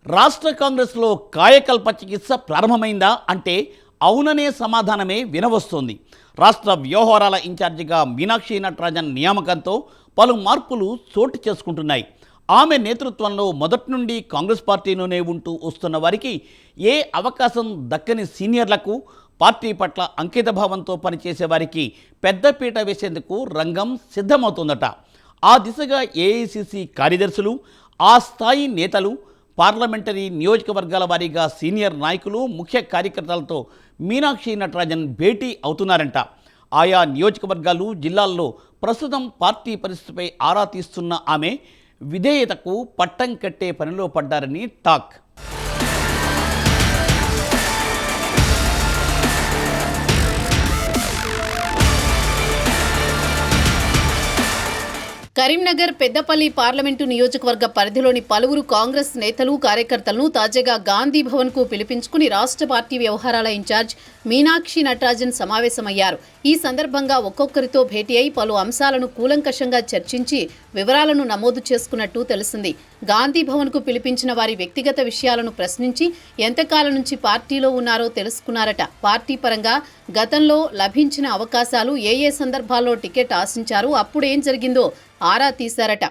రాష్ట్ర కాంగ్రెస్లో కాయకల్ప చికిత్స ప్రారంభమైందా అంటే అవుననే సమాధానమే వినవస్తోంది. రాష్ట్ర వ్యవహారాల ఇన్ఛార్జిగా మీనాక్షి నటరాజన్ నియామకంతో పలు మార్పులు చోటు చేసుకుంటున్నాయి. ఆమె నేతృత్వంలో మొదటి నుండి కాంగ్రెస్ పార్టీలోనే ఉంటూ వస్తున్న వారికి ఏ అవకాశం దక్కని సీనియర్లకు, పార్టీ పట్ల అంకితభావంతో పనిచేసే వారికి పెద్దపీట వేసేందుకు రంగం సిద్ధమవుతోందట. ఆ దిశగా ఏఐసిసి కార్యదర్శులు, ఆ స్థాయి నేతలు, పార్లమెంటరీ నియోజకవర్గాల వారీగా సీనియర్ నాయకులు, ముఖ్య కార్యకర్తలతో మీనాక్షి నటరాజన్ భేటీ అవుతున్నారంట. ఆయా నియోజకవర్గాలు, జిల్లాల్లో ప్రస్తుతం పార్టీ పరిస్థితిపై ఆరా తీస్తున్న ఆమె విధేయతకు పట్టం కట్టే పనిలో పడ్డారని టాక్. కరీంనగర్ పెద్దపల్లి పార్లమెంటు నియోజకవర్గ పరిధిలోని పలువురు కాంగ్రెస్ నేతలు, కార్యకర్తలను తాజాగా గాంధీ భవన్కు పిలిపించుకుని రాష్ట్ర పార్టీ వ్యవహారాల ఇన్ఛార్జ్ మీనాక్షి నటరాజన్ సమావేశమయ్యారు. ఈ సందర్భంగా ఒక్కొక్కరితో భేటీ అయి పలు అంశాలను కూలంకషంగా చర్చించి వివరాలను నమోదు చేసుకున్నట్టు తెలిసింది. గాంధీ భవన్కు పిలిపించిన వారి వ్యక్తిగత విషయాలను ప్రశ్నించి ఎంతకాలం నుంచి పార్టీలో ఉన్నారో తెలుసుకున్నారట. పార్టీ పరంగా గతంలో లభించిన అవకాశాలు, ఏ సందర్భాల్లో టికెట్ ఆశించారు, అప్పుడేం జరిగిందో ఆరా తీశారట.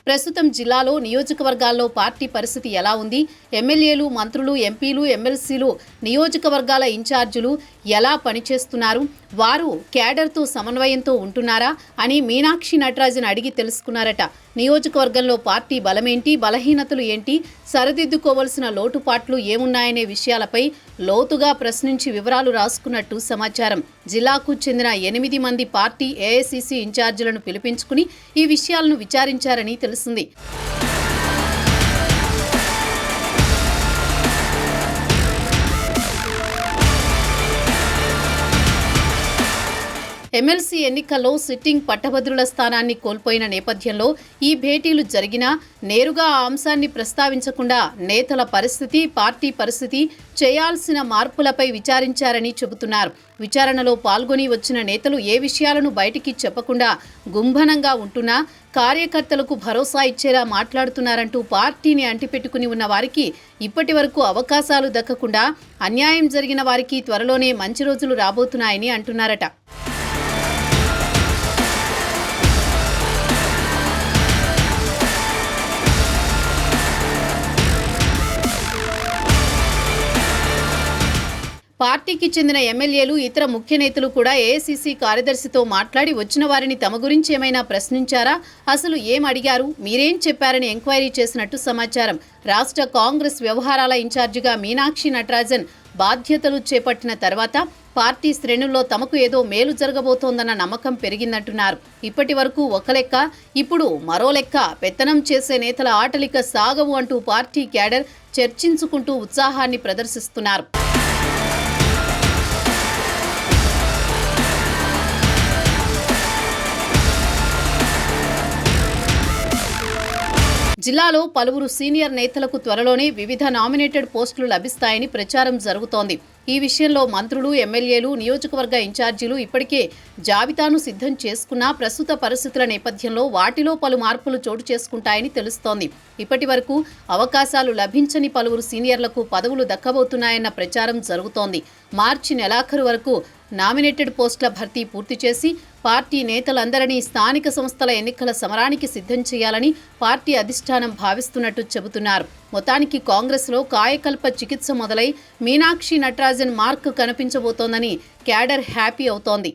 ప్రస్తుతం జిల్లాలో, నియోజకవర్గాల్లో పార్టీ పరిస్థితి ఎలా ఉంది, ఎమ్మెల్యేలు, మంత్రులు, ఎంపీలు, ఎమ్మెల్సీలు, నియోజకవర్గాల ఇన్ఛార్జీలు ఎలా పనిచేస్తున్నారు, వారు క్యాడర్తో సమన్వయంతో ఉంటున్నారా అని మీనాక్షి నటరాజన్ అడిగి తెలుసుకున్నారట. నియోజకవర్గంలో పార్టీ బలమేంటి, బలహీనతలు ఏంటి, సరిదిద్దుకోవలసిన లోటుపాట్లు ఏమున్నాయనే విషయాలపై లోతుగా ప్రశ్నించి వివరాలు రాసుకున్నట్టు సమాచారం. జిల్లాకు చెందిన 8 మంది పార్టీ ఏఐసిసి ఇన్ఛార్జీలను పిలిపించుకుని ఈ విషయాలను విచారించారని తెలిసింది. ఎమ్మెల్సీ ఎన్నికల్లో సిట్టింగ్ పట్టభద్రుల స్థానాన్ని కోల్పోయిన నేపథ్యంలో ఈ భేటీలు జరిగినా నేరుగా ఆ అంశాన్ని ప్రస్తావించకుండా నేతల పరిస్థితి, పార్టీ పరిస్థితి, చేయాల్సిన మార్పులపై విచారించారని చెబుతున్నారు. విచారణలో పాల్గొని వచ్చిన నేతలు ఏ విషయాలను బయటికి చెప్పకుండా గుంభనంగా ఉంటున్నా కార్యకర్తలకు భరోసా ఇచ్చేలా మాట్లాడుతున్నారంటూ పార్టీని అంటిపెట్టుకుని ఉన్న వారికి ఇప్పటి వరకు అవకాశాలు దక్కకుండా అన్యాయం జరిగిన వారికి త్వరలోనే మంచి రోజులు రాబోతున్నాయని అంటున్నారట. పార్టీకి చెందిన ఎమ్మెల్యేలు, ఇతర ముఖ్య నేతలు కూడా ఏఐసిసి కార్యదర్శితో మాట్లాడి వచ్చిన వారిని తమ గురించి ఏమైనా ప్రశ్నించారా, అసలు ఏం అడిగారు, మీరేం చెప్పారని ఎంక్వైరీ చేసినట్టు సమాచారం. రాష్ట్ర కాంగ్రెస్ వ్యవహారాల ఇన్ఛార్జిగా మీనాక్షి నటరాజన్ బాధ్యతలు చేపట్టిన తర్వాత పార్టీ శ్రేణుల్లో తమకు ఏదో మేలు జరగబోతోందన్న నమ్మకం పెరిగిందంటున్నారు. ఇప్పటి వరకు ఒక లెక్క, ఇప్పుడు మరో లెక్క, పెత్తనం చేసే నేతల ఆటలిక సాగవు అంటూ పార్టీ క్యాడర్ చర్చించుకుంటూ ఉత్సాహాన్ని ప్రదర్శిస్తున్నారు. జిల్లాలో పలువురు సీనియర్ నేతలకు త్వరలోనే వివిధ నామినేటెడ్ పోస్టులు లభిస్తాయని ప్రచారం జరుగుతోంది. ఈ విషయంలో మంత్రులు, ఎమ్మెల్యేలు, నియోజకవర్గ ఇన్ఛార్జీలు ఇప్పటికే జాబితాను సిద్ధం చేసుకున్నా ప్రస్తుత పరిస్థితుల నేపథ్యంలో వాటిలో పలు మార్పులు చోటు చేసుకుంటాయని తెలుస్తోంది. ఇప్పటి వరకు అవకాశాలు లభించని పలువురు సీనియర్లకు పదవులు దక్కబోతున్నాయన్న ప్రచారం జరుగుతోంది. మార్చి నెలాఖరు వరకు నామినేటెడ్ పోస్టుల భర్తీ పూర్తి చేసి పార్టీ నేతలందరినీ స్థానిక సంస్థల ఎన్నికల సమరానికి సిద్ధం చేయాలని పార్టీ అధిష్టానం భావిస్తున్నట్టు చెబుతున్నారు. మొత్తానికి కాంగ్రెస్లో కాయకల్ప చికిత్స మొదలై మీనాక్షి నటరాజన్ మార్క్ కనిపించబోతోందని క్యాడర్ హ్యాపీ అవుతోంది.